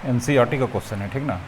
NCERT का question है, ठीक ना।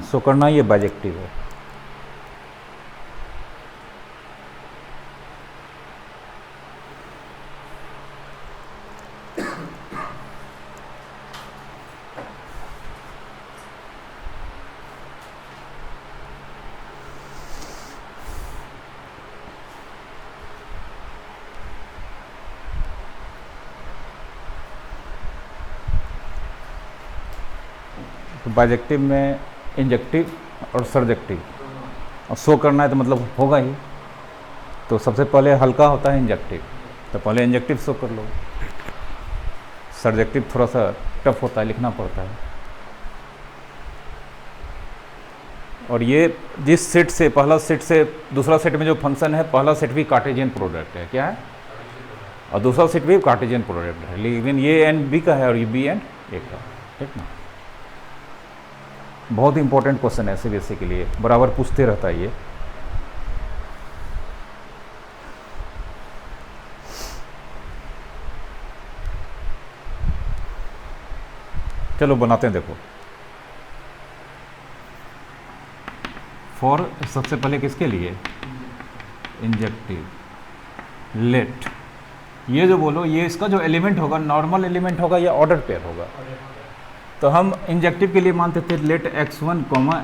सो करना ये बाइजेक्टिव है। तो बाइजेक्टिव में इंजेक्टिव और सर्जेक्टिव, और शो करना है तो मतलब होगा ही। तो सबसे पहले हल्का होता है इंजेक्टिव, तो पहले इंजेक्टिव शो कर लो। सर्जेक्टिव थोड़ा सा टफ होता है, लिखना पड़ता है। और ये जिस सेट से, पहला सेट से दूसरा सेट में जो फंक्शन है, पहला सेट भी कार्टेशियन प्रोडक्ट है, क्या है, और दूसरा सेट भी कार्टेशियन प्रोडक्ट है। लेकिन ये एन बी का है और ये बी एन ए का, ठीक ना। बहुत इंपॉर्टेंट क्वेश्चन है सीबीएसई के लिए, बराबर पूछते रहता है ये। चलो बनाते हैं, देखो। फॉर सबसे पहले किसके लिए, इंजेक्टिव लेट, ये जो बोलो, ये इसका जो एलिमेंट होगा नॉर्मल एलिमेंट होगा या ऑर्डर पेयर होगा। तो हम इंजेक्टिव के लिए मानते थे late x1,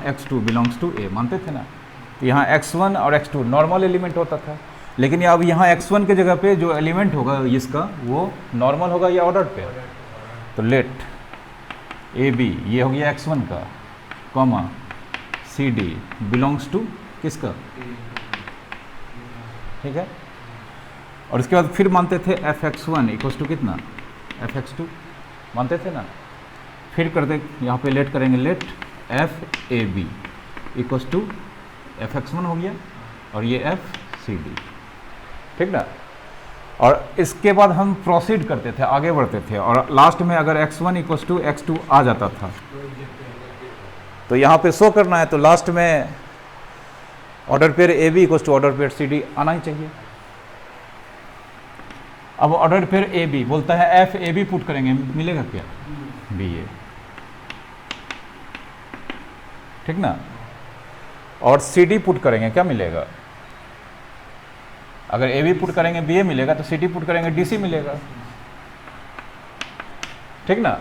x2 belongs to ए, मानते थे ना। तो यहाँ x1 और x2 नॉर्मल एलिमेंट होता था, लेकिन अब यहाँ x1 के जगह पे जो एलिमेंट होगा इसका वो नॉर्मल होगा या ऑर्डर पेयर। तो लेट ए बी, ये हो गया x1 का, comma C D belongs to किसका, ठीक है। और उसके बाद फिर मानते थे f(x1) इक्वल्स टू कितना, f(x2) मानते थे ना। फिर करते यहाँ पे लेट करेंगे, let F A B equals to f(x1) हो गया, और ये f सी डी, ठीक ना। और इसके बाद हम प्रोसीड करते थे, आगे बढ़ते थे, और लास्ट में अगर x1 इक्वल्स टू x2 आ जाता था तो यहाँ पे शो करना है, तो लास्ट में order pair a B equals to order pair c d आना ही चाहिए। अब ऑर्डर पेयर ए बी बोलता है एफ ए बी पुट करेंगे, मिलेगा क्या, बी ए, ठीक ना। और सी डी पुट करेंगे, क्या मिलेगा, अगर ए बी पुट करेंगे बी ए मिलेगा, तो सी डी पुट करेंगे डी सी मिलेगा, ठीक ना।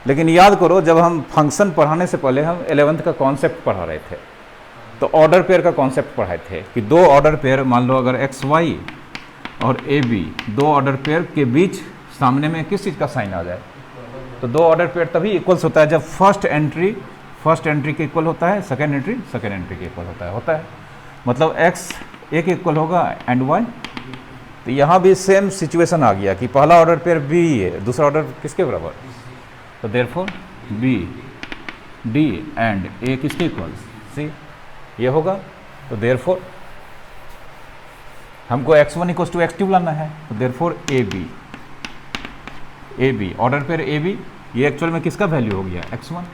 लेकिन याद करो, जब हम फंक्शन पढ़ाने से पहले हम 11th का कॉन्सेप्ट पढ़ा रहे थे, तो ऑर्डर पेयर का कॉन्सेप्ट पढ़ाए थे कि दो ऑर्डर पेयर, मान लो अगर एक्स वाई और ए बी, दो ऑर्डर पेयर के बीच सामने में किस चीज़ का साइन आ जाए, तो दो ऑर्डर पेयर तभी इक्वल्स होता है जब फर्स्ट एंट्री के इक्वल होता है, सेकेंड एंट्री के इक्वल होता है। मतलब एक्स ए के इक्वल होगा एंड वाई। तो यहाँ भी सेम सिचुएशन आ गया कि पहला ऑर्डर पेयर बी है, दूसरा ऑर्डर किसके बराबर, तो देयरफॉर बी डी एंड ए किसके इक्वल, सी, ये होगा। तो देयरफॉर हमको x1 इक्वल्स टू x2 लाना है, तो therefore a b order pair a B, ये एक्चुअल में किसका वैल्यू हो गया, x1,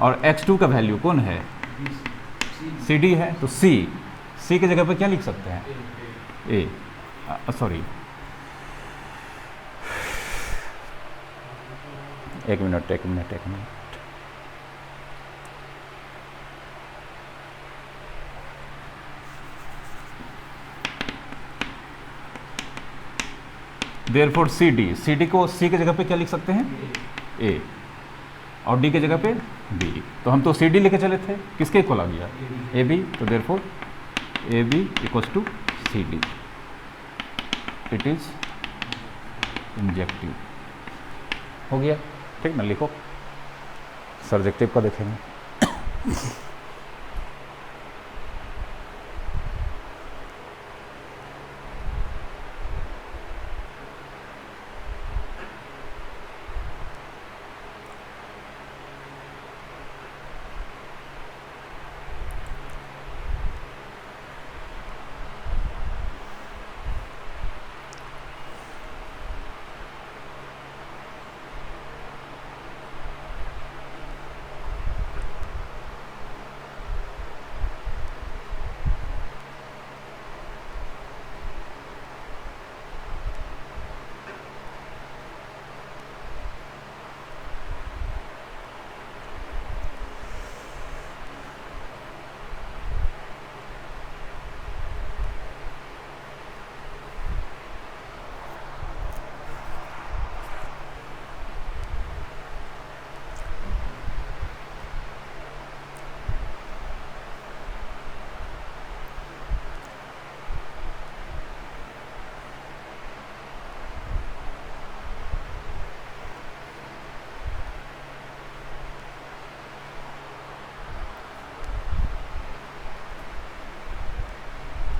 और x2 का वैल्यू कौन है, सी डी है। तो सी की जगह पे क्या लिख सकते हैं, ए, सॉरी एक मिनट, देयरफॉर सी डी को सी के जगह पे क्या लिख सकते हैं, ए, और डी के जगह पे बी। तो हम तो सी डी लेके चले थे, किसके इक्वल आ गया, ए बी। तो therefore a B equals to c d, it is injective. हो गया, ठीक ना, लिखो। सर्जेक्टिव का देखेंगे।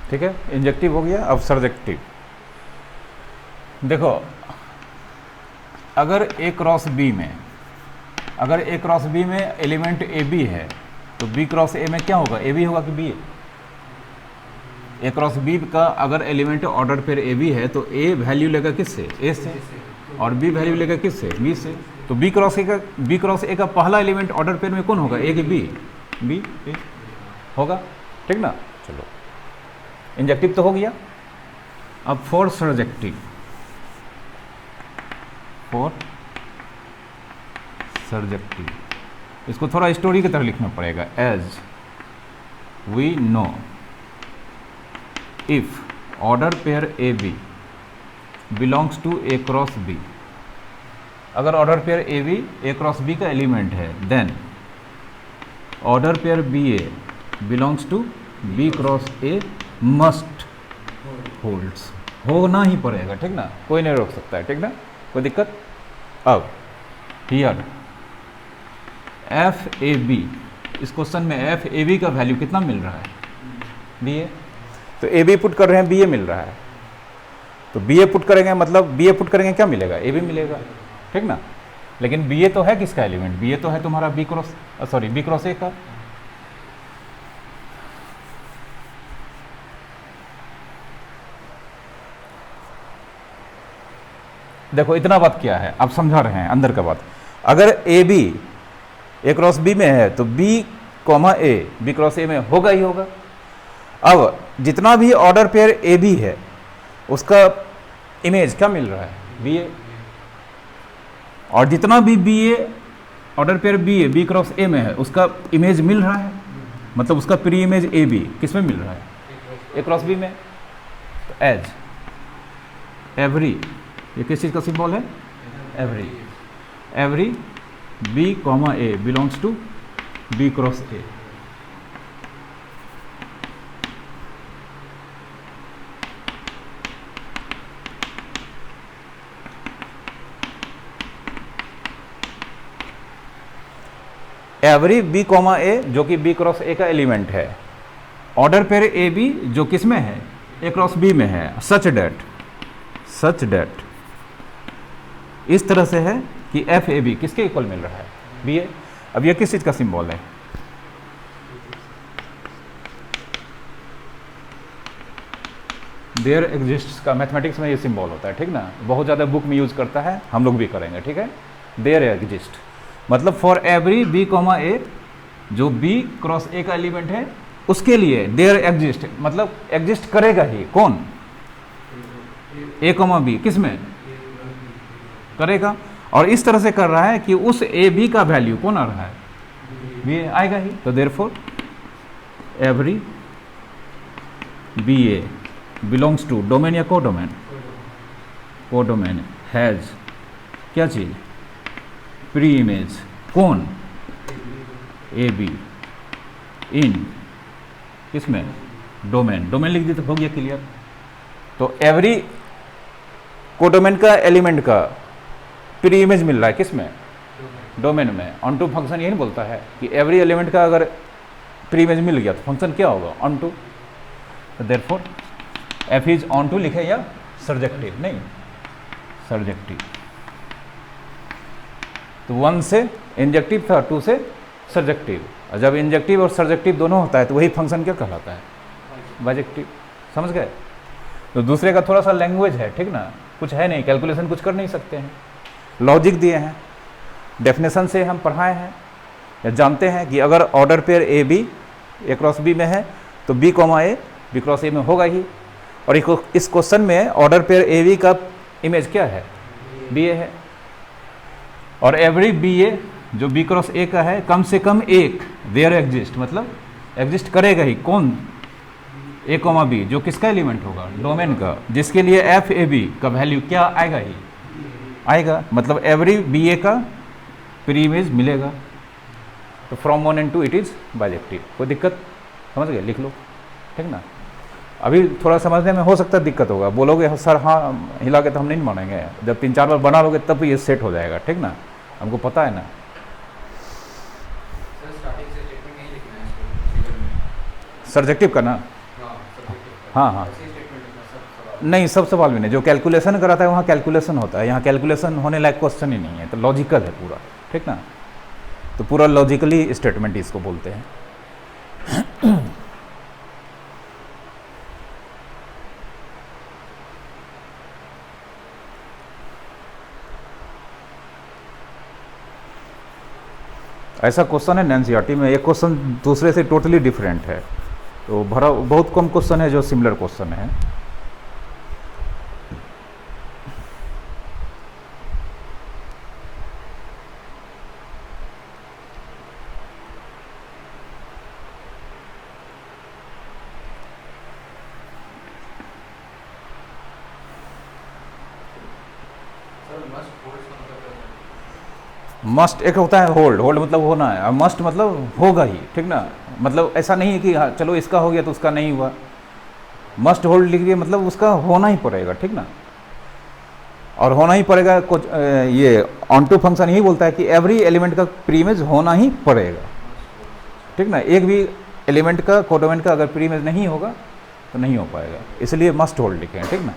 ठीक है, इंजेक्टिव हो गया। अब सर्जेक्टिव देखो, अगर ए क्रॉस बी में एलिमेंट ए बी है तो बी क्रॉस ए में क्या होगा, ए बी होगा कि बी? ए क्रॉस बी का अगर element order pair a b है तो ए वैल्यू लेगा किससे, ए से, और बी वैल्यू लेगा किससे, बी से। तो बी क्रॉस ए का पहला एलिमेंट ऑर्डर पेयर में कौन होगा, ए कि बी? बी होगा, ठीक ना। चलो, इंजेक्टिव तो हो गया। अब फॉर सर्जेक्टिव, इसको थोड़ा स्टोरी की तरह लिखना पड़ेगा। As we know if order pair a b belongs to a cross b, अगर order pair a cross b का एलिमेंट है, then order pair b a belongs to b cross a must holds, होना ही पड़ेगा, ठीक ना, कोई नहीं रोक सकता है, ठीक ना, कोई दिक्कत। अब हियर एफ ए बी, इस क्वेश्चन में एफ ए बी का वैल्यू कितना मिल रहा है, बी ए। तो ए बी पुट कर रहे हैं, बी ए मिल रहा है, तो बी ए पुट करेंगे, मतलब बी ए पुट करेंगे क्या मिलेगा, ए बी मिलेगा, ठीक ना। लेकिन बी ए तो है किसका एलिमेंट, बी ए तो है तुम्हारा बी क्रॉस ए का। देखो इतना बात क्या है, आप समझा रहे हैं अंदर का बात। अगर a b a cross b में है तो b comma a b cross a में होगा ही होगा। अब जितना भी ऑर्डर पेयर ए बी है उसका इमेज क्या मिल रहा है, बी ए, और जितना भी b a order pair b a b cross a में है उसका इमेज मिल रहा है, मतलब उसका प्री इमेज ए बी किस में मिल रहा है, ए क्रॉस बी में। तो एज एवरी, ये किस चीज़ का सिंबल है, every b comma a belongs to b cross a. Every b comma a जो कि बी क्रॉस ए का एलिमेंट है, ऑर्डर पेयर ए बी जो किस में है, ए क्रॉस बी में है, सच डेट इस तरह से है कि एफ ए बी किसके इक्वल मिल रहा है, बी ए। अब ये किस चीज़ का सिंबल है, देयर एग्जिस्ट्स का मैथमेटिक्स में ये सिंबल होता है, ठीक ना, बहुत ज़्यादा बुक में यूज करता है, हम लोग भी करेंगे, ठीक है। देयर एग्जिस्ट मतलब for every b comma a, जो बी क्रॉस ए का एलिमेंट है उसके लिए देयर एग्जिस्ट, मतलब एग्जिस्ट करेगा ही, कौन, ए कॉमा बी, किस में करेगा, और इस तरह से कर रहा है कि उस ए बी का वैल्यू कौन आ रहा है, बी ए आएगा ही। तो therefore every b a belongs to domain या कोडोमेन हैज क्या चीज, प्री इमेज, कौन, ए बी, इन किसमें, डोमेन लिख दी तो हो गया क्लियर। तो एवरी कोडोमेन का एलिमेंट का प्री इमेज मिल रहा है किस में, डोमेन में। ऑन टू फंक्शन यही बोलता है कि एवरी एलिमेंट का अगर प्री इमेज मिल गया तो फंक्शन क्या होगा, ऑन टू। तो therefore f is onto लिखे या सर्जेक्टिव, नहीं सर्जेक्टिव। तो 1 से इंजेक्टिव था, 2 से सर्जेक्टिव। और जब इंजेक्टिव और सर्जेक्टिव दोनों होता है तो वही फंक्शन क्या कहलाता है, बाइजेक्टिव। समझ गए। तो दूसरे का थोड़ा सा लैंग्वेज है, ठीक ना, कुछ है नहीं, कैलकुलेशन कुछ कर नहीं सकते हैं, लॉजिक दिए हैं। डेफिनेशन से हम पढ़ाए हैं या जानते हैं कि अगर order pair a b a cross b में है तो b comma a b cross a में होगा ही। और इस क्वेश्चन में ऑर्डर पेयर ए बी का इमेज क्या है, बी ए है। और एवरी बी ए जो बी क्रॉस ए का है कम से कम एक देयर एग्जिस्ट, मतलब एग्जिस्ट करेगा ही। कौन, ए कॉमा बी, जो किसका एलिमेंट होगा, डोमेन का, जिसके लिए एफ ए बी का वैल्यू क्या आएगा ही आएगा। मतलब एवरी बी ए का प्री इमेज मिलेगा। तो from 1 and 2 it is bijective. कोई दिक्कत, समझ गए, लिख लो, ठीक ना। अभी थोड़ा समझने में हो सकता है दिक्कत होगा, बोलोगे सर हाँ हिला के तो हम नहीं मानेंगे, जब 3-4 बार बना लोगे तब ये सेट हो जाएगा, ठीक ना, हमको पता है ना। सर्जेक्टिव का ना, हाँ हाँ, नहीं सब सवाल भी नहीं, जो कैलकुलेशन कराता है वहाँ कैलकुलेशन होता है, यहाँ कैलकुलेशन होने लायक क्वेश्चन ही नहीं है, तो लॉजिकल है पूरा, ठीक ना। तो पूरा लॉजिकली स्टेटमेंट इसको बोलते हैं। ऐसा क्वेश्चन है एनसीईआरटी में, एक क्वेश्चन दूसरे से टोटली डिफरेंट है। तो भरा बहुत कम क्वेश्चन है जो सिमिलर क्वेश्चन है। मस्ट एक होता है होल्ड, होल्ड मतलब होना है, और मस्ट मतलब होगा ही, ठीक ना। मतलब ऐसा नहीं है कि हाँ चलो इसका हो गया तो उसका नहीं हुआ। मस्ट होल्ड लिख दिए मतलब उसका होना ही पड़ेगा, ठीक ना। और होना ही पड़ेगा कुछ ये ऑन टू फंक्शन यही बोलता है कि एवरी एलिमेंट का प्री इमेज होना ही पड़ेगा, ठीक ना। एक भी एलिमेंट का कोडोमेन का अगर प्री इमेज नहीं होगा तो नहीं हो पाएगा, इसलिए मस्ट होल्ड लिखे हैं, ठीक ना।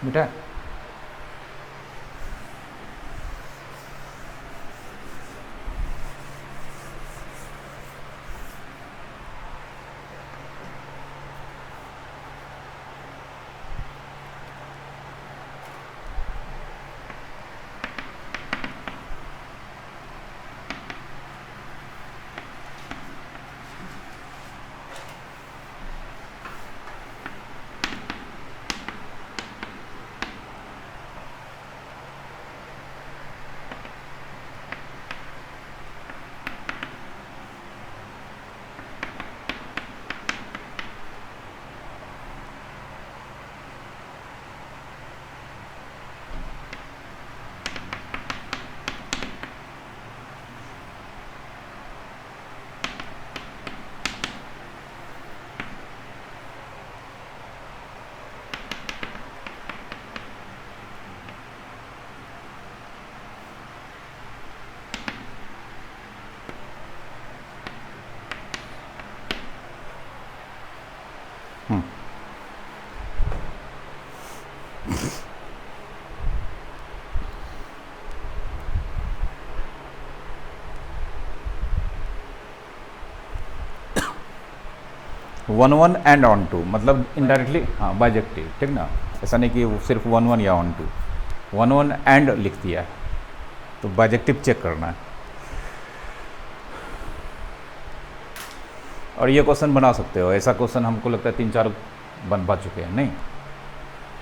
बेटा one one and onto मतलब इनडायरेक्टली, हाँ बाइजेक्टिव, ठीक ना। ऐसा नहीं कि वो सिर्फ वन वन या onto, one one and लिख दिया है तो बाइजेक्टिव चेक करना है। और ये क्वेश्चन बना सकते हो, ऐसा क्वेश्चन हमको लगता है 3-4 बनवा चुके हैं, नहीं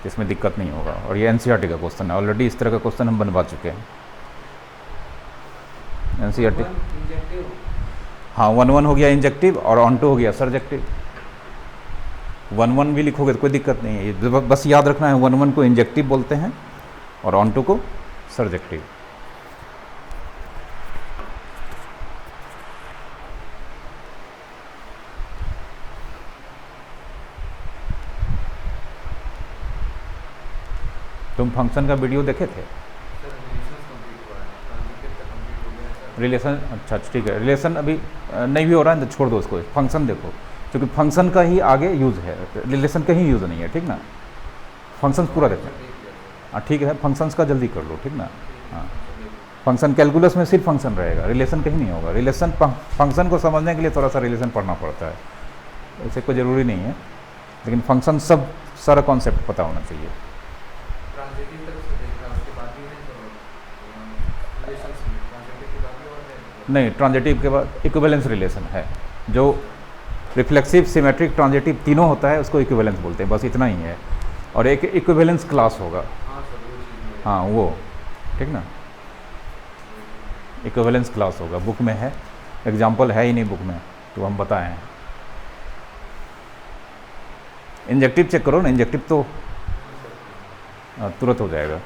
इसमें दिक्कत नहीं होगा। और ये एनसीईआरटी का क्वेश्चन है, ऑलरेडी इस तरह का क्वेश्चन हम बनवा चुके हैं एनसीईआरटी। हाँ वन वन हो गया इंजेक्टिव और ऑन टू हो गया सर्जेक्टिव। वन वन भी लिखोगे तो कोई दिक्कत नहीं है, ये बस याद रखना है वन वन को इंजेक्टिव बोलते हैं और ऑन टू को सर्जेक्टिव। तुम फंक्शन का वीडियो देखे थे? रिलेशन, अच्छा ठीक है, रिलेशन अभी नहीं भी हो रहा है तो छोड़ दो उसको, फंक्शन देखो, क्योंकि फंक्शन का ही आगे यूज़ है, रिलेशन का ही यूज़ नहीं है, ठीक ना। फंक्शंस पूरा देखना, हाँ ठीक है, फंक्शंस का जल्दी कर लो, ठीक ना। हाँ फंक्शन कैलकुलस में सिर्फ फंक्शन रहेगा, रिलेशन कहीं नहीं होगा। रिलेशन फंक्शन को समझने के लिए थोड़ा सा रिलेशन पढ़ना पड़ता है, ऐसे कोई ज़रूरी नहीं है, लेकिन फंक्शन सब सारा कॉन्सेप्ट पता होना चाहिए। नहीं, ट्रांजिटिव के बाद इक्विवेलेंस रिलेशन है, जो रिफ्लेक्सिव, सिमेट्रिक, ट्रांजिटिव तीनों होता है उसको इक्विवेलेंस बोलते हैं, बस इतना ही है। और एक इक्विवेलेंस क्लास होगा, हाँ वो, ठीक ना, इक्विवेलेंस क्लास होगा, बुक में है, एग्जाम्पल है ही नहीं बुक में तो हम बताए हैं। इंजेक्टिव चेक करो ना, इंजेक्टिव तो तुरंत हो जाएगा।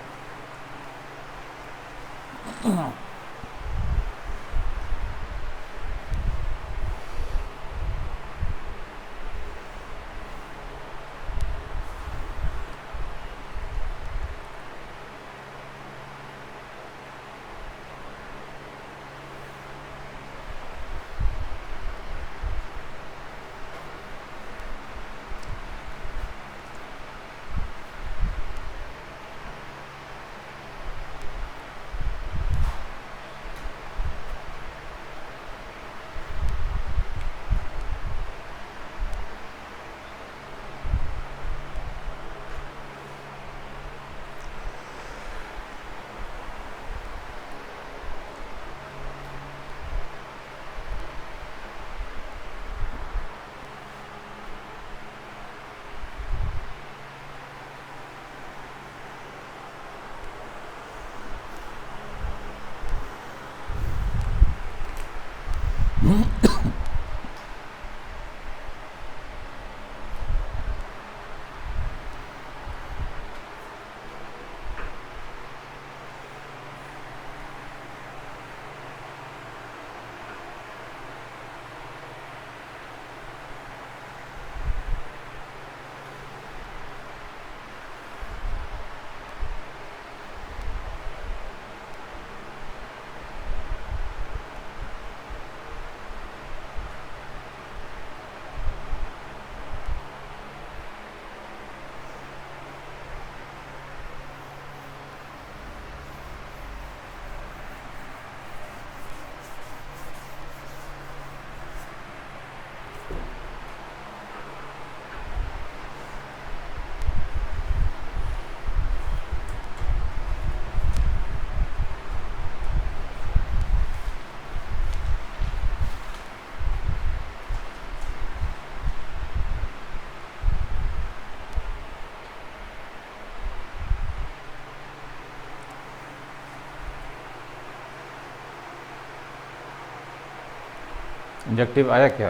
इंजेक्टिव आया क्या?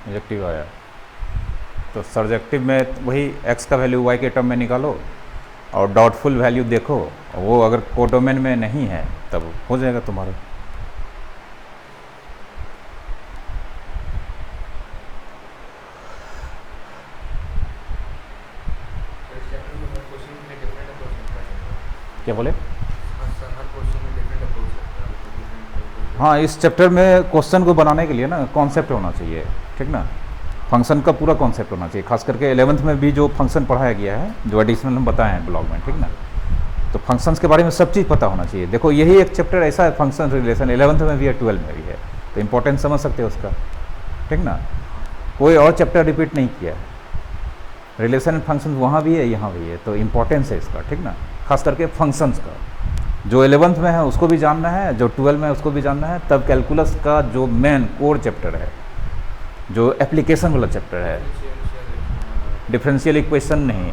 इंजेक्टिव आया तो सर्जेक्टिव में वही x का वैल्यू y के टर्म में निकालो और डाउटफुल वैल्यू देखो, वो अगर कोडोमेन में नहीं है तब हो जाएगा तुम्हारा। क्या बोले? हाँ इस चैप्टर में क्वेश्चन को बनाने के लिए ना कॉन्सेप्ट होना चाहिए, ठीक ना। फंक्शन का पूरा कॉन्सेप्ट होना चाहिए, खास करके 11th में भी जो फंक्शन पढ़ाया गया है, जो एडिशनल हम बताए हैं ब्लॉग में, ठीक ना। तो फंक्शंस के बारे में सब चीज़ पता होना चाहिए। देखो यही एक चैप्टर ऐसा है फंक्शन रिलेशन, 11th में भी है 12th में भी है, तो इंपॉर्टेंस समझ सकते हो उसका, ठीक ना। कोई और चैप्टर रिपीट नहीं किया है, रिलेशन एंड फंक्शन वहाँ भी है यहाँ भी है, तो इम्पोर्टेंस है इसका, ठीक ना, खास करके फंक्शंस का। जो 11th में है उसको भी जानना है, जो 12 में है उसको भी जानना है। तब कैलकुलस का जो मेन कोर चैप्टर है, जो एप्लीकेशन वाला चैप्टर है, डिफरेंशियल इक्वेशन नहीं,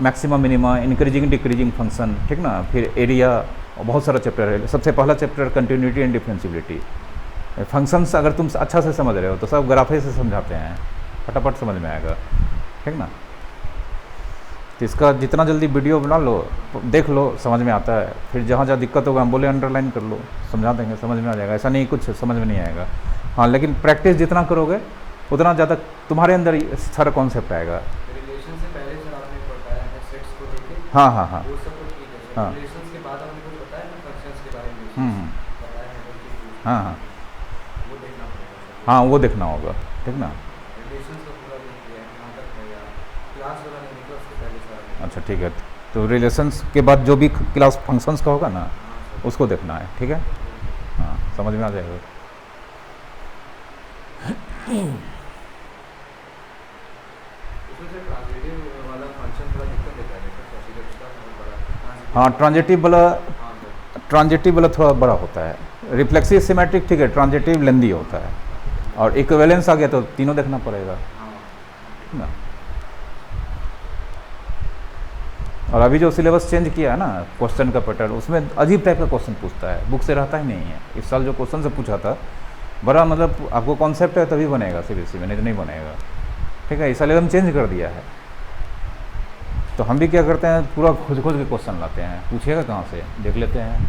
maximum minima, increasing decreasing function, ठीक ना, फिर एरिया, बहुत सारा चैप्टर है। सबसे पहला chapter continuity and differentiability. Functions अगर तुम अच्छा से समझ रहे हो तो सब ग्राफे से समझाते हैं, फटाफट समझ में आएगा, ठीक ना। तो इसका जितना जल्दी वीडियो बना लो, देख लो, समझ में आता है। फिर जहाँ जहाँ दिक्कत होगा हम बोले अंडरलाइन कर लो, समझा देंगे, समझ में आ जाएगा। ऐसा नहीं कुछ समझ में नहीं आएगा, हाँ, लेकिन प्रैक्टिस जितना करोगे उतना ज़्यादा तुम्हारे अंदर सारा कॉन्सेप्ट आएगा। रिलेशन से पहले सर आपने बताया है सेट्स को लेके, हाँ हाँ हाँ वो सब तो ठीक है सर। हाँ रिलेशंस के बाद आपने कुछ बताया ना फंक्शंस के बारे में, बताया है कि हाँ हाँ वो देखना पड़ेगा सर। हाँ, वो देखना होगा, ठीक ना। रिलेशंस का पूरा देख लिया है, कहाँ तक है यार, क्लास वाला नहीं निकला उसके पहले सर। अच्छा ठीक है, तो रिलेशंस के बाद जो भी क्लास फंक्शंस का होगा ना, उसको देखना है, ठीक है, हाँ, समझ में आ जाएगा। उसमें सर ट्रांजिटिव वाला फंक्शन थोड़ा दिक्कत देता है सर, प्रोसीजर उसका बहुत बड़ा। हाँ, ट्रांजिटिव वाला थोड़ा बड़ा होता है। रिफ्लेक्सिव सिमेट्रिक ठीक है, ट्रांजिटिव लेंदी होता है, और इक्विवेलेंस आ गया तो तीनों देखना पड़ेगा, ठीक ना। और अभी जो सिलेबस चेंज किया है ना क्वेश्चन का पैटर्न, उसमें अजीब टाइप का क्वेश्चन पूछता है, बुक से रहता ही नहीं है। इस साल जो क्वेश्चन से पूछा था बड़ा, मतलब आपको कॉन्सेप्ट है तभी बनेगा सीबीएसई में, नहीं तो नहीं बनेगा, ठीक है। इस साल एकदम चेंज कर दिया है, तो हम भी क्या करते हैं, पूरा खोज खोज के क्वेश्चन लाते हैं, पूछिएगा कहाँ से, देख लेते हैं।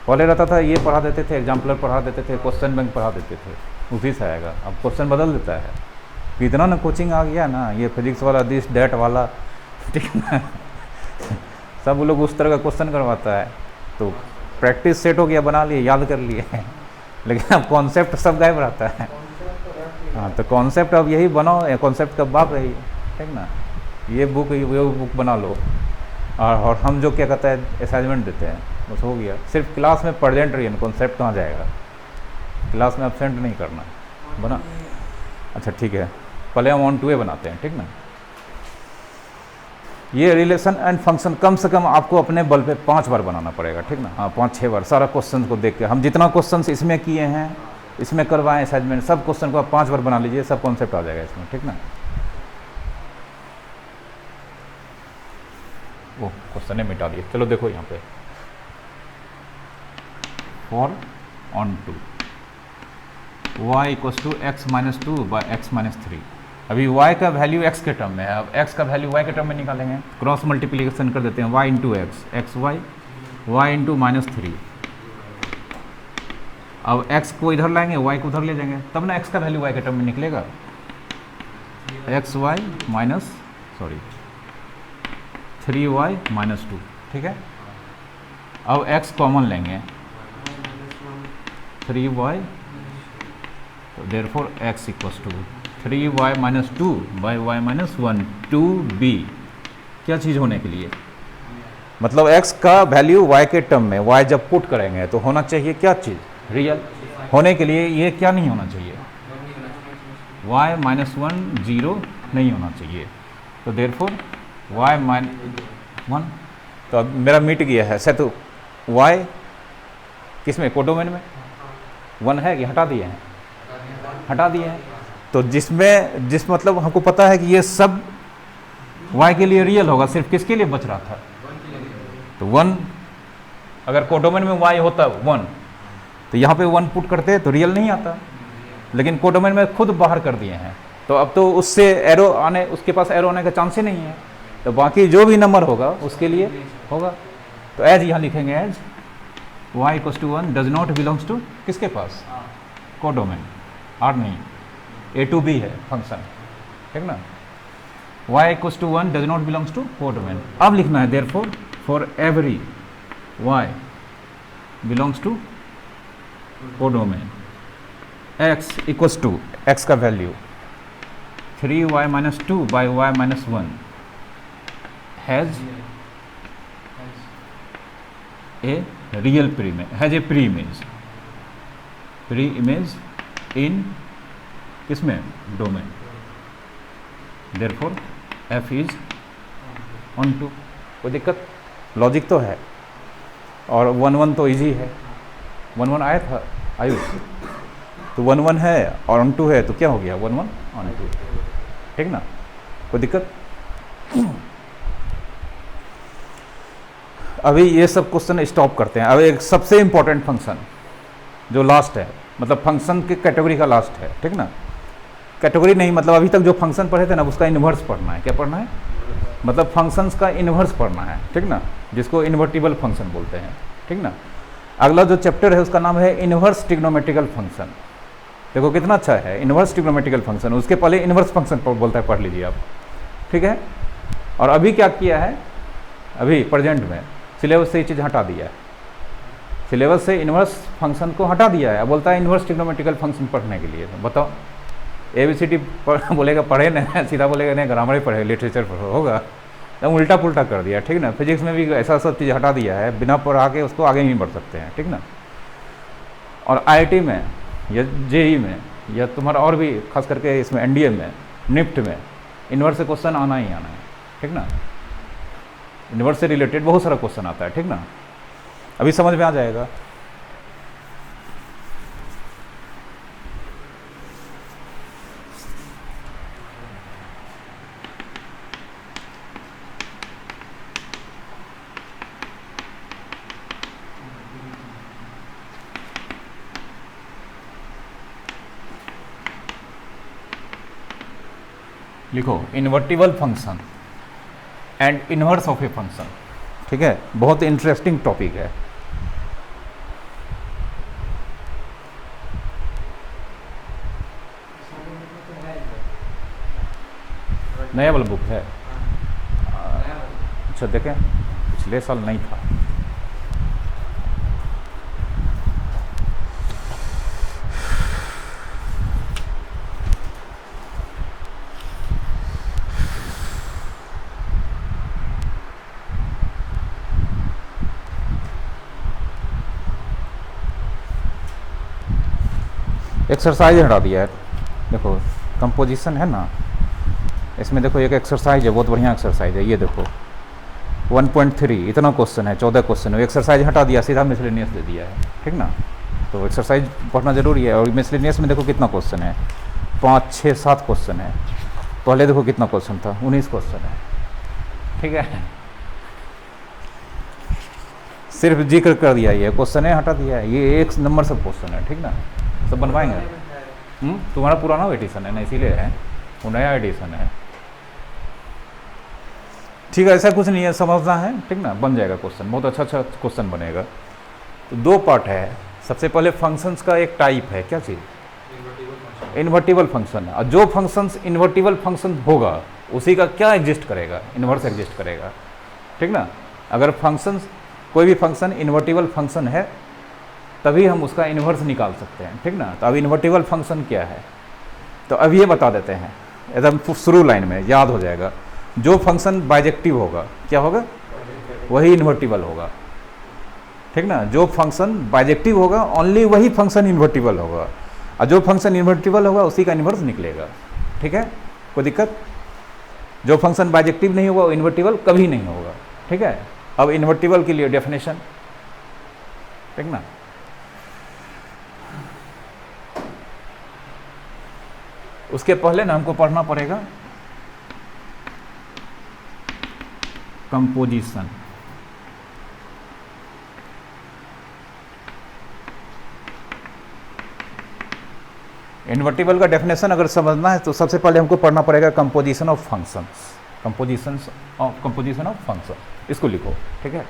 पहले रहता था ये पढ़ा देते थे, एग्जाम्पलर पढ़ा देते थे, क्वेश्चन बैंक पढ़ा देते थे, उसी से आएगा। अब क्वेश्चन बदल देता है, कितना ना कोचिंग आ गया ना, ये फिजिक्स वाला, दिस डेट वाला, ठीक है ना, सब लोग उस तरह का क्वेश्चन करवाता है। तो प्रैक्टिस सेट हो गया, बना लिए, याद कर लिए लेकिन अब कॉन्सेप्ट सब गायब रहता है। हाँ, तो कॉन्सेप्ट अब यही बनाओ, कॉन्सेप्ट का बाप रही, ठीक ना। ये बुक बना लो, और हम जो क्या कहता है असाइनमेंट देते हैं, बस हो गया। सिर्फ क्लास में प्रेजेंट रहिए, कॉन्सेप्ट कहाँ जाएगा, क्लास में एब्सेंट नहीं करना, बना। अच्छा ठीक है, पहले हम 1 2 बनाते हैं, ठीक ना। ये रिलेशन एंड फंक्शन कम से कम आपको अपने बल पे 5 बार बनाना पड़ेगा, ठीक ना, हाँ, 5-6 बार सारा क्वेश्चन को देख के। हम जितना क्वेश्चन इसमें किए हैं, इसमें करवाएं असाइनमेंट, सब क्वेश्चन को आप 5 बार बना लीजिए, सब कॉन्सेप्ट आ जाएगा इसमें, ठीक ना। वो क्वेश्चन ने मिटा दिया, चलो देखो यहाँ पे 4 on 2 y = x - 2 / x - 3। अभी y का वैल्यू x के टर्म में है, अब x का वैल्यू y के टर्म में निकालेंगे, क्रॉस मल्टीप्लिकेशन कर देते हैं, y × x, xy, y × -3। अब x को इधर लाएंगे, y को उधर ले जाएंगे, तब ना x का वैल्यू y के टर्म में निकलेगा, xy माइनस 3y - 2, ठीक है। अब x कॉमन लेंगे, 3y, तो therefore x = 3y - 2 / y - 1 2b। क्या चीज़ होने के लिए, मतलब x का वैल्यू y के टर्म में, y जब पुट करेंगे तो होना चाहिए क्या चीज़, रियल। होने के लिए ये क्या नहीं होना चाहिए, y - 1 0 नहीं होना चाहिए, तो देयरफॉर y - 1। तो अब मेरा मिट गया है सर, तो y किस में, कोडोमेन में 1 है कि हटा दिए हैं, हटा दिए हैं। तो जिस मतलब हमको पता है कि ये सब y के लिए रियल होगा, सिर्फ किसके लिए बच रहा था, तो 1। अगर कोडोमेन में y होता 1, तो यहाँ पे 1 पुट करते तो रियल नहीं आता, लेकिन कोडोमेन में खुद बाहर कर दिए हैं, तो अब तो उससे एरो आने, उसके पास एरो आने का चांस ही नहीं है, तो बाकी जो भी नंबर होगा उसके लिए होगा। तो एज यहाँ लिखेंगे, as y = 1 does not belongs to किसके पास, कोडोमेन, आर नहीं, a to b है फंक्शन, ठीक ना। y = 1 does not belongs to codomain. अब लिखना है therefore for every y belongs to codomain, x = x का value 3y minus 2 by y minus 1 has a real pre image, has a pre image in किसमें, domain, therefore f is on to. कोई दिक्कत, logic तो है, और 1 1 तो easy है, 1 1 आया था आयुष, तो 1 1 है और ऑन टू है, तो क्या हो गया 1 1 ऑन टू, ठीक ना, कोई दिक्कत। अभी ये सब क्वेश्चन स्टॉप करते हैं। अब एक सबसे इंपॉर्टेंट फंक्शन जो लास्ट है, मतलब फंक्शन के कैटेगरी का लास्ट है, ठीक ना, कैटेगरी नहीं, मतलब अभी तक जो फंक्शन पढ़े थे ना उसका इन्वर्स पढ़ना है। क्या पढ़ना है, मतलब फंक्शंस का इन्वर्स पढ़ना है, ठीक ना, जिसको इन्वर्टिबल फंक्शन बोलते हैं, ठीक ना। अगला जो चैप्टर है उसका नाम है इन्वर्स ट्रिग्नोमेट्रिकल फंक्शन। देखो कितना अच्छा है, इन्वर्स ट्रिग्नोमेट्रिकल फंक्शन, उसके पहले इन्वर्स फंक्शन बोलता है, पढ़ लीजिए आप, ठीक है। और अभी क्या किया है, अभी प्रेजेंट में सिलेबस से ये चीज़ हटा दिया है, सिलेबस से इन्वर्स फंक्शन को हटा दिया है। अब बोलता है इन्वर्स ट्रिग्नोमेट्रिकल फंक्शन पढ़ने के लिए। बताओ, ABCD बोलेगा पढ़े नहीं, सीधा बोलेगा नहीं ग्रामर ही पढ़े, लिटरेचर पढ़ो, होगा, तो उल्टा पुल्टा कर दिया, ठीक ना। फिजिक्स में भी ऐसा सब चीज़ हटा दिया है, बिना पढ़ा के उसको आगे नहीं बढ़ सकते हैं, ठीक ना। और IIT में या JEE में या तुम्हारा और भी खास करके इसमें NDA में, निफ्ट में इन्वर्स से क्वेश्चन आना ही आना है, ठीक ना। इन्वर्स से रिलेटेड बहुत सारा क्वेश्चन आता है, ठीक ना, अभी समझ में आ जाएगा। लिखो invertible function and inverse of a function, ठीक है, बहुत इंटरेस्टिंग टॉपिक है। नया वाला बुक है, अच्छा देखें, पिछले साल नहीं था। एक्सरसाइज हटा दिया है, देखो कंपोजिशन है ना, इसमें देखो एक एक्सरसाइज है, बहुत बढ़िया एक्सरसाइज है, ये देखो 1.3 इतना क्वेश्चन है, 14 क्वेश्चन है, एक्सरसाइज हटा दिया, सीधा मिसलेनियस दे दिया है, ठीक ना। तो एक्सरसाइज पढ़ना जरूरी है। और मिसलेनियस में देखो कितना क्वेश्चन है, 5 6 7 क्वेश्चन है। पहले देखो कितना क्वेश्चन था, 19 क्वेश्चन है, ठीक है। सिर्फ जिक्र कर दिया, ये क्वेश्चन है हटा दिया है, ये एक नंबर सब क्वेश्चन है, ठीक ना, सब बनवाएंगे। तुम्हारा पुराना एडिशन है ना, इसीलिए है, वो नया एडिशन है, ठीक है। ऐसा कुछ नहीं है, समझना है, ठीक ना, बन जाएगा क्वेश्चन, बहुत अच्छा अच्छा क्वेश्चन बनेगा। तो 2 पार्ट है। सबसे पहले फंक्शंस का एक टाइप है, क्या चीज़, इन्वर्टिबल फंक्शन है। और जो फंक्शंस इन्वर्टिबल फंक्शन होगा उसी का क्या एग्जिस्ट करेगा, इन्वर्स एग्जिस्ट करेगा, ठीक ना। अगर फंक्शंस, कोई भी फंक्शन इन्वर्टिबल फंक्शन है तभी हम उसका इन्वर्स निकाल सकते हैं, ठीक ना। तो अब इन्वर्टिबल फंक्शन क्या है, तो अब ये बता देते हैं एकदम शुरू लाइन में, याद हो जाएगा। जो फंक्शन बाइजेक्टिव होगा, क्या होगा, वही इन्वर्टिबल होगा, ठीक ना। जो फंक्शन बाइजेक्टिव होगा ओनली वही फंक्शन इन्वर्टिबल होगा, और जो फंक्शन इन्वर्टिबल होगा उसी का इन्वर्स निकलेगा, ठीक है, कोई दिक्कत। जो फंक्शन बाइजेक्टिव नहीं होगा वो इन्वर्टिबल कभी नहीं होगा, ठीक है। अब इन्वर्टिबल के लिए डेफिनेशन, ठीक ना। उसके पहले ना हमको पढ़ना पड़ेगा कंपोजिशन। इन्वर्टिबल का डेफिनेशन अगर समझना है तो सबसे पहले हमको पढ़ना पड़ेगा composition of functions, composition of function, इसको लिखो, ठीक है।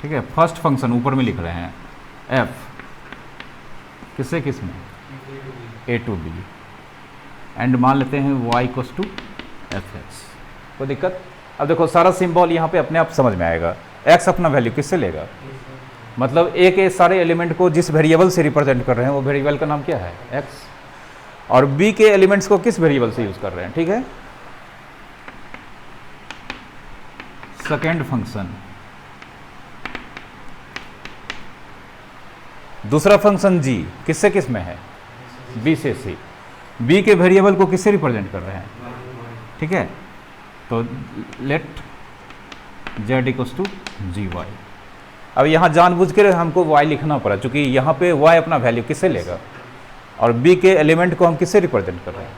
ठीक है, फर्स्ट फंक्शन ऊपर में लिख रहे हैं, एफ किससे किस में, ए टू बी, एंड मान लेते हैं y equals to f x. कोई दिक्कत? अब देखो सारा सिंबल यहाँ पे अपने आप समझ में आएगा। x अपना वैल्यू किससे लेगा, मतलब a के सारे एलिमेंट को जिस वेरिएबल से रिप्रेजेंट कर रहे हैं वो वेरिएबल का नाम क्या है, x, और b के एलिमेंट्स को किस वेरिएबल से यूज कर रहे हैं, ठीक है। सेकेंड फंक्शन, दूसरा फंक्शन g किससे किस में है, b से c, b के वेरिएबल को किससे रिप्रेजेंट कर रहे हैं, ठीक है। तो let z equals to g y. अब यहाँ जानबूझ के हमको y लिखना पड़ा, क्योंकि यहाँ पे y अपना वैल्यू किससे लेगा, और b के एलिमेंट को हम किससे रिप्रेजेंट कर रहे हैं,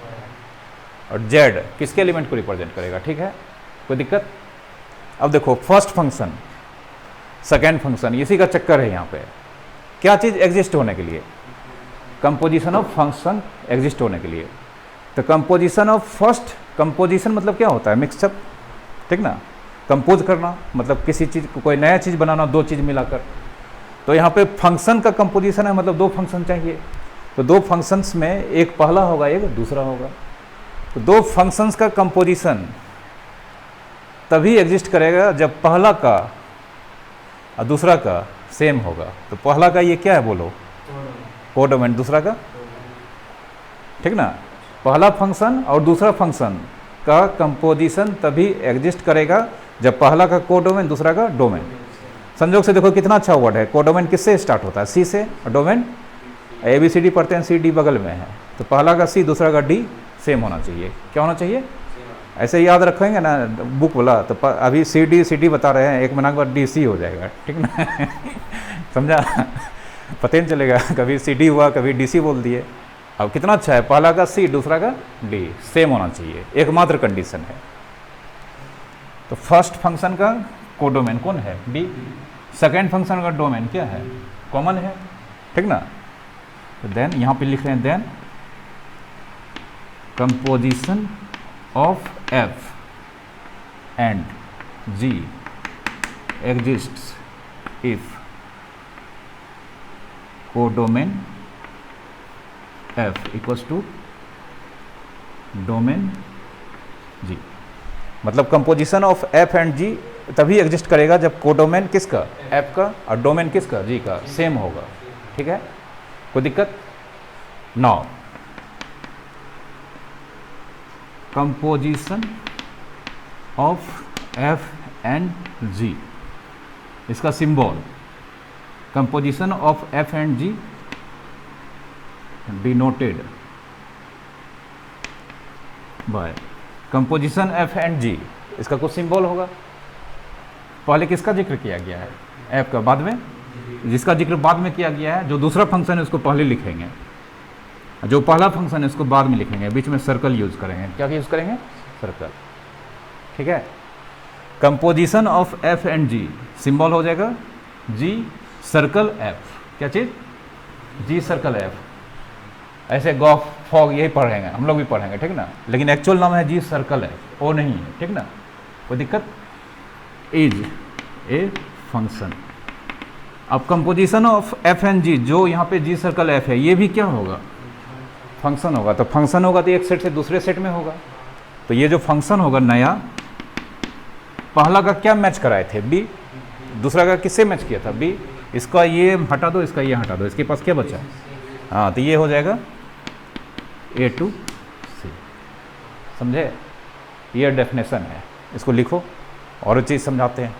और z किसके एलिमेंट को रिप्रेजेंट करेगा, ठीक है। कोई दिक्कत? अब देखो फर्स्ट फंक्शन सेकेंड फंक्शन, इसी का चक्कर है यहाँ पे। क्या चीज़ एग्जिस्ट होने के लिए, कंपोजिशन ऑफ फंक्शन एग्जिस्ट होने के लिए। तो कंपोजिशन ऑफ फर्स्ट, कंपोजिशन मतलब क्या होता है, मिक्सअप, ठीक ना। कंपोज करना मतलब किसी चीज़ को, कोई नया चीज़ बनाना, दो चीज़ मिलाकर। तो यहाँ पे फंक्शन का कंपोजिशन है, मतलब दो फंक्शन चाहिए। तो दो फंक्शंस में एक पहला होगा, एक दूसरा होगा। तो दो फंक्शंस का कंपोजिशन तभी एग्जिस्ट करेगा जब पहला का और दूसरा का सेम होगा। तो पहला का ये क्या है बोलो, कोडोमेन, दूसरा का, ठीक ना। पहला फंक्शन और दूसरा फंक्शन का कंपोजिशन तभी एग्जिस्ट करेगा जब पहला का कोडोमेन, दूसरा का डोमेन। संयोग से देखो कितना अच्छा वर्ड है, कोडोमेन किससे स्टार्ट होता है, सी से, और domain a b c d पढ़ते हैं, सी डी बगल में है। तो पहला का सी, दूसरा का डी सेम होना चाहिए। क्या होना चाहिए, ऐसे याद रखेंगे ना बुक वाला। तो अभी सी डी बता रहे हैं, एक महीना के बाद डी सी हो जाएगा, ठीक ना। समझा, पता नहीं चलेगा, कभी सी डी हुआ, कभी डी सी बोल दिए। अब कितना अच्छा है, पहला का सी, दूसरा का डी सेम होना चाहिए, एकमात्र कंडीशन है। तो फर्स्ट फंक्शन का कोडोमेन कौन है, डी। सेकेंड फंक्शन का डोमेन क्या है, कॉमन है, ठीक ना। तो देन यहाँ पे लिख रहे हैं, then composition of f and g exists if codomain f equals to domain g। मतलब composition of f and g तभी एग्जिस्ट करेगा जब कोडोमेन किसका, f का, और डोमेन किसका, g का सेम होगा, ठीक है। कोई दिक्कत? Now composition of f and g, इसका symbol composition of f and g denoted by composition f and g। इसका कुछ सिंबल होगा। पहले किसका जिक्र किया गया है, f का, बाद में जिसका जिक्र बाद में किया गया है, जो दूसरा फंक्शन है उसको पहले लिखेंगे, जो पहला फंक्शन है उसको बाद में लिखेंगे, बीच में सर्कल यूज करेंगे। क्या यूज करेंगे, सर्कल, ठीक है। Composition of f and g, symbol हो जाएगा g सर्कल f। क्या चीज़, g सर्कल f। ऐसे गॉफ फॉग यही पढ़ेंगे, हम लोग भी पढ़ेंगे, ठीक ना। लेकिन एक्चुअल नाम है g सर्कल f, ओ नहीं है, ठीक ना। कोई दिक्कत? Is a function. अब composition of f and g, जो यहाँ पे g सर्कल f है, ये भी क्या होगा, फंक्शन होगा। तो फंक्शन होगा तो एक सेट से दूसरे सेट में होगा। तो ये जो फंक्शन होगा नया, पहला का क्या मैच कराए थे, b, दूसरा का किससे मैच किया था, b। इसका ये हटा दो, इसका ये हटा दो, इसके पास क्या बचा, हाँ, तो ये हो जाएगा a टू c। समझे, ये डेफिनेशन है, इसको लिखो और चीज़ समझाते हैं।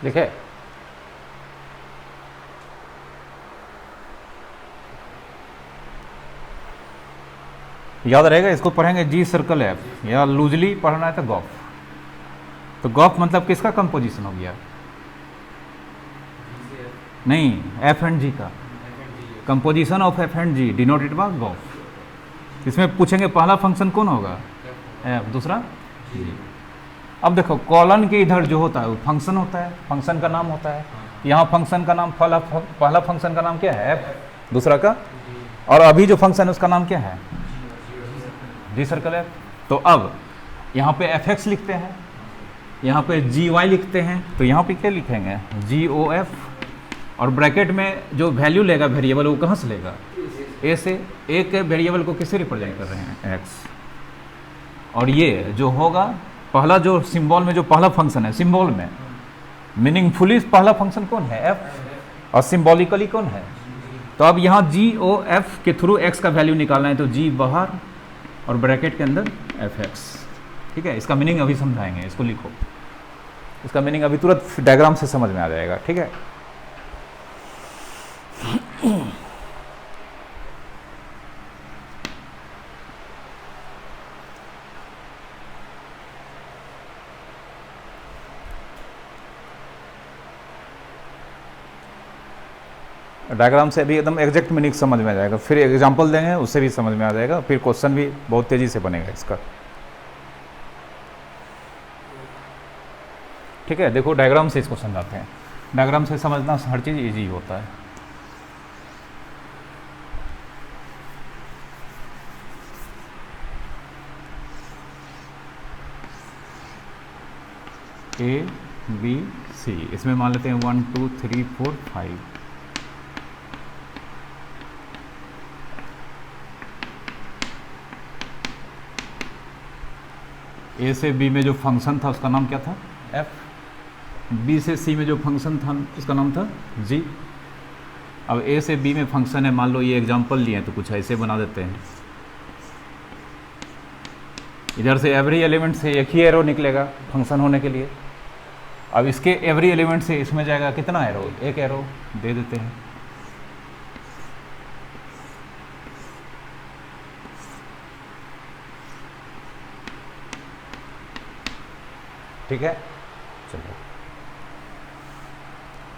लिखे? याद रहेगा, इसको पढ़ेंगे जी सर्कल एफ, या लूजली पढ़ना है तो गॉफ। तो गॉफ मतलब किसका कंपोजिशन हो गया? नहीं, एफ एंड जी का composition of f and g denoted by g o f. इसमें पूछेंगे पहला फंक्शन कौन होगा? एफ, दूसरा जी। अब देखो कॉलन के इधर जो होता है वो फंक्शन होता है, फंक्शन का नाम होता है। यहाँ फंक्शन का नाम पहला फंक्शन का नाम क्या है? एफ, दूसरा का, और अभी जो फंक्शन है उसका नाम क्या है? जी सर्कल एफ। तो अब यहाँ पे एफ एक्स लिखते हैं, यहाँ पे जी वाई लिखते हैं, तो यहाँ पे क्या लिखेंगे? जी ओ एफ, और ब्रैकेट में जो वैल्यू लेगा वेरिएबल वो कहाँ से लेगा? ए से। ए के वेरिएबल को किससे रिप्रेजेंट कर रहे हैं? एक्स। और ये जो होगा पहला जो सिंबल में जो पहला फंक्शन है, सिंबल में मीनिंगफुली पहला फंक्शन कौन है? एफ, और सिंबॉलिकली कौन है? तो अब यहाँ जी ओ एफ के थ्रू एक्स का वैल्यू निकालना है, तो जी बाहर और ब्रैकेट के अंदर एफ एक्स। ठीक है, इसका मीनिंग अभी समझाएंगे, इसको लिखो। इसका मीनिंग अभी तुरंत डायग्राम से समझ में आ जाएगा। ठीक है, डायग्राम से अभी एकदम एग्जैक्ट मीनिंग समझ में आ जाएगा, फिर एग्जांपल देंगे उससे भी समझ में आ जाएगा, फिर क्वेश्चन भी बहुत तेज़ी से बनेगा इसका। ठीक है, देखो डायग्राम से इसको समझाते हैं। डायग्राम से समझना हर चीज़ ईजी होता है। ए बी सी, इसमें मान लेते हैं 1 2 3 4 5। ए से बी में जो फंक्शन था उसका नाम क्या था? एफ। बी से सी में जो फंक्शन था उसका नाम था जी। अब ए से बी में फंक्शन है, मान लो ये एग्जांपल लिए हैं तो कुछ ऐसे बना देते हैं। इधर से एवरी एलिमेंट से एक ही एरो निकलेगा फंक्शन होने के लिए। अब इसके एवरी एलिमेंट से इसमें जाएगा कितना एरो? एक एरो दे देते हैं। ठीक है, चलो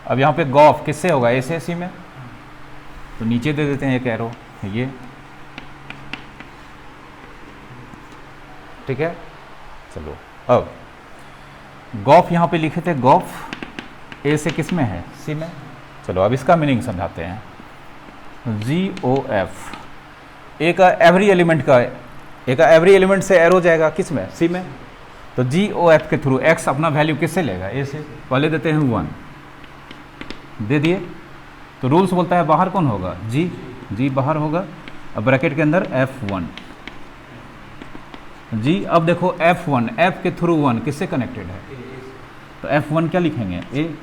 अब यहाँ पे गॉफ किससे होगा? ए से सी में, तो नीचे दे देते हैं एक एरो ये। ठीक है, चलो अब गॉफ यहाँ पे लिखे थे, गॉफ ए से किस में है? सी में। चलो अब इसका मीनिंग समझाते हैं। जी ओ एफ, ए का एवरी एलिमेंट से एरो जाएगा किस में? सी में। तो जी ओ एफ के थ्रू एक्स अपना वैल्यू किससे लेगा? ए से। पहले देते हैं 1, दे दिए, तो रूल्स बोलता है बाहर कौन होगा? जी, जी बाहर होगा। अब ब्रैकेट के अंदर F1 जी। अब देखो F1, F के थ्रू 1 किससे कनेक्टेड है? तो F1 क्या लिखेंगे? ए।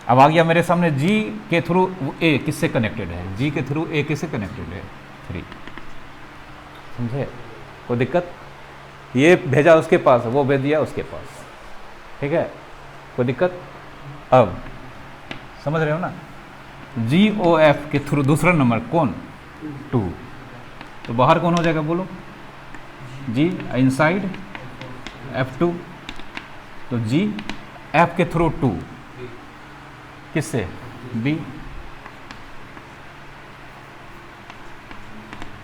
अब आ गया मेरे सामने G के थ्रू A किससे कनेक्टेड है? G के थ्रू A किससे कनेक्टेड है? 3। समझे? कोई दिक्कत? ये भेजा उसके पास, वो भेज दिया उसके पास। ठीक है, कोई दिक्कत? अब समझ रहे हो ना? GOF के थ्रू दूसरा नंबर कौन? 2। तो बाहर कौन हो जाएगा बोलो? G inside F2। तो G F के थ्रू 2 किससे? B।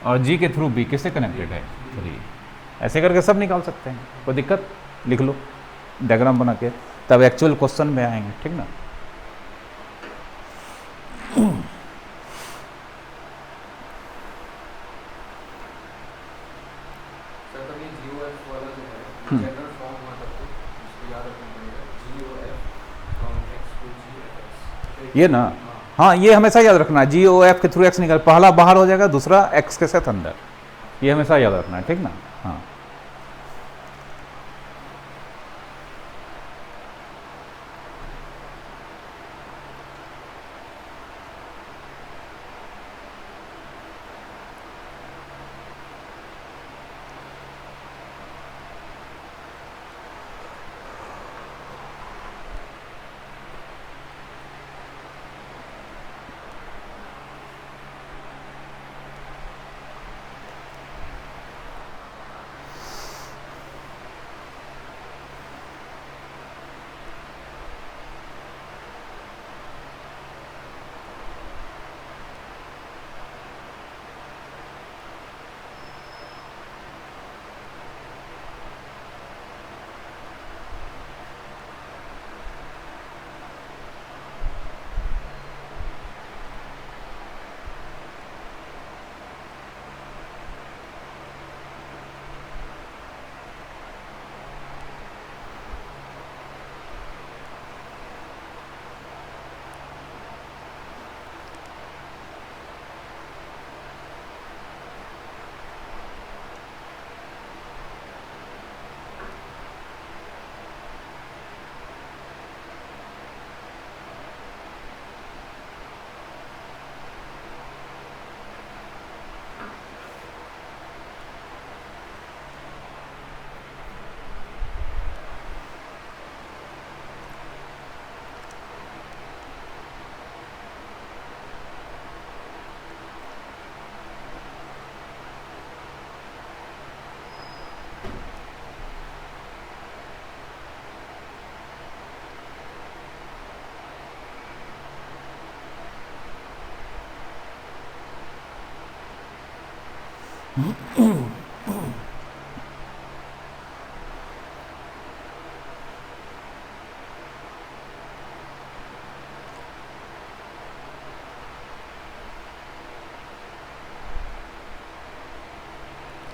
और G के थ्रू B किससे कनेक्टेड है? 3। ऐसे करके सब निकाल सकते हैं, कोई दिक्कत? लिख लो डायग्राम बना के, तब एक्चुअल क्वेश्चन में आएंगे। ठीक ना? ये ना, हाँ ये हमेशा याद रखना है। GOF के थ्रू एक्स निकल, पहला बाहर हो जाएगा, दूसरा एक्स के साथ अंदर, ये हमेशा याद रखना है। ठीक ना? हाँ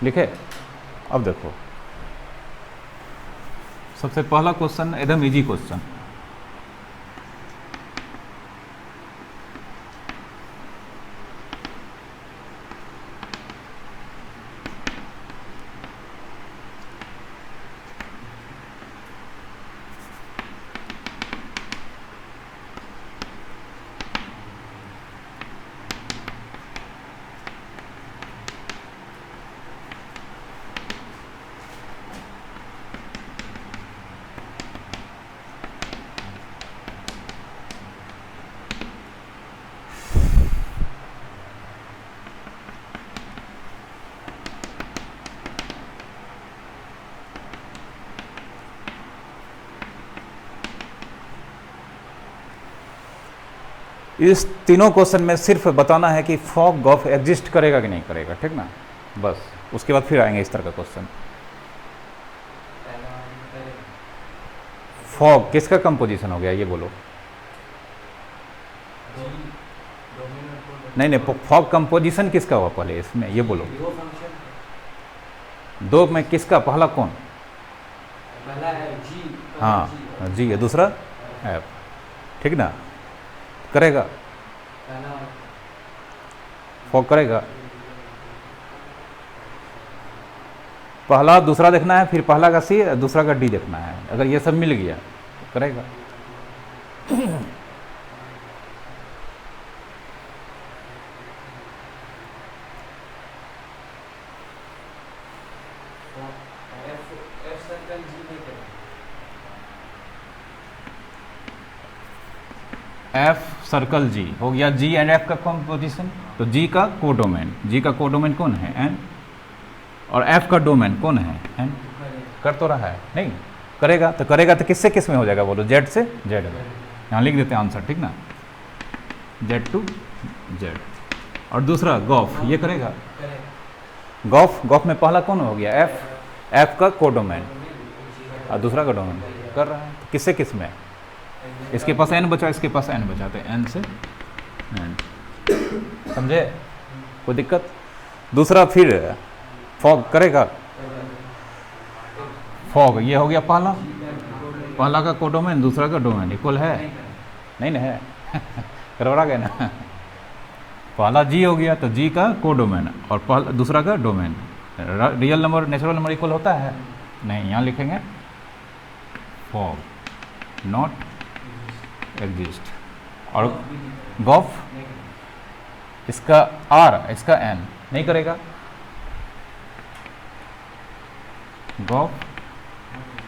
लिखे। अब देखो, सबसे पहला क्वेश्चन एकदम इजी क्वेश्चन। इस तीनों क्वेश्चन में सिर्फ बताना है कि फॉग गॉफ एग्जिस्ट करेगा कि नहीं करेगा, ठीक ना, बस। उसके बाद फिर आएंगे इस तरह का क्वेश्चन। फॉग किसका कंपोजिशन हो गया ये बोलो। नहीं नहीं, फॉग कंपोजिशन किसका हुआ पहले इसमें ये बोलो। दो में किसका, पहला कौन? पहला है जी। हाँ जी है, दूसरा एफ, ठीक ना, करेगा फॉग करेगा। पहला दूसरा देखना है, फिर पहला का सी दूसरा का डी देखना है। अगर ये सब मिल गया करेगा। एफ सर्कल जी हो गया। जी एंड एफ का कंपोजिशन, तो जी का कोडोमेन, जी का कोडोमेन कौन है? एन। और एफ का डोमेन कौन है? एन। कर तो रहा है नहीं, करेगा तो करेगा तो किससे किस में हो जाएगा बोलो? जेड से जेड में। यहाँ लिख देते हैं आंसर, ठीक ना, जेड टू जेड। और दूसरा गॉफ, ये करेगा गॉफ। गॉफ में पहला कौन हो गया? एफ, एफ का कोडोमेन और दूसरा का डोमेन कर रहा है, तो किससे किस में? इसके पास एन बचा, इसके पास एन बचा, तो एन से एन। समझे? कोई दिक्कत? दूसरा फिर फॉग करेगा। फॉग ये हो गया पहला, पहला का कोडोमेन दूसरा का डोमेन इक्वल है नहीं ना है? करवा गया ना। पहला जी हो गया तो जी का कोडोमेन और पहला दूसरा का domain. Real number natural number equal होता है नहीं, यहाँ लिखेंगे फॉग नॉट एग्जिस्ट। और गॉफ इसका आर इसका एन नहीं करेगा। गॉफ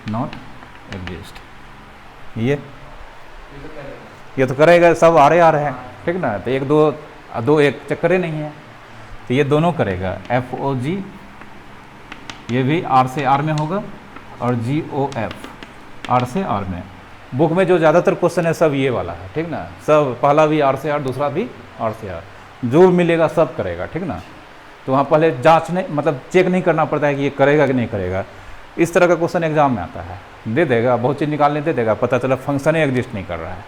नॉट एग्जिस्ट, ये तो करेगा, सब आ रहे हैं, ठीक ना। तो एक दो एक चक्कर नहीं है, तो ये दोनों करेगा। एफ ओ जी ये भी आर से आर में होगा और जी ओ एफ आर से आर में। बुक में जो ज़्यादातर क्वेश्चन है सब ये वाला है, ठीक ना। सब पहला भी आर से आर, दूसरा भी आर से आर, जो मिलेगा सब करेगा, ठीक ना। तो वहाँ पहले जांचने मतलब चेक नहीं करना पड़ता है कि ये करेगा कि नहीं करेगा। इस तरह का क्वेश्चन एग्जाम में आता है, दे देगा, बहुत चीज़ निकालने दे देगा, पता चला फंक्शन ही एग्जिस्ट नहीं कर रहा है।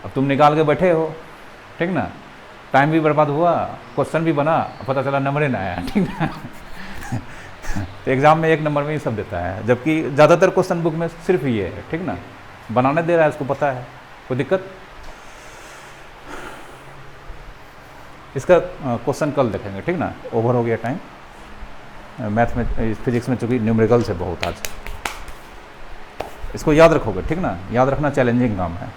अब तुम निकाल के बैठे हो, ठीक ना, टाइम भी बर्बाद हुआ, क्वेश्चन भी बना, पता चला नंबर ही ना आया, ठीक ना। तो एग्जाम में एक नंबर में ही सब देता है, जबकि ज़्यादातर क्वेश्चन बुक में सिर्फ ये है, ठीक ना। बनाने दे रहा है, उसको पता है, कोई दिक्कत। इसका क्वेश्चन कल देखेंगे, ठीक ना। ओवर हो गया टाइम। मैथ में फिजिक्स में चूँकि न्यूमेरिकल्स है बहुत आज, इसको याद रखोगे, ठीक ना। याद रखना चैलेंजिंग काम है।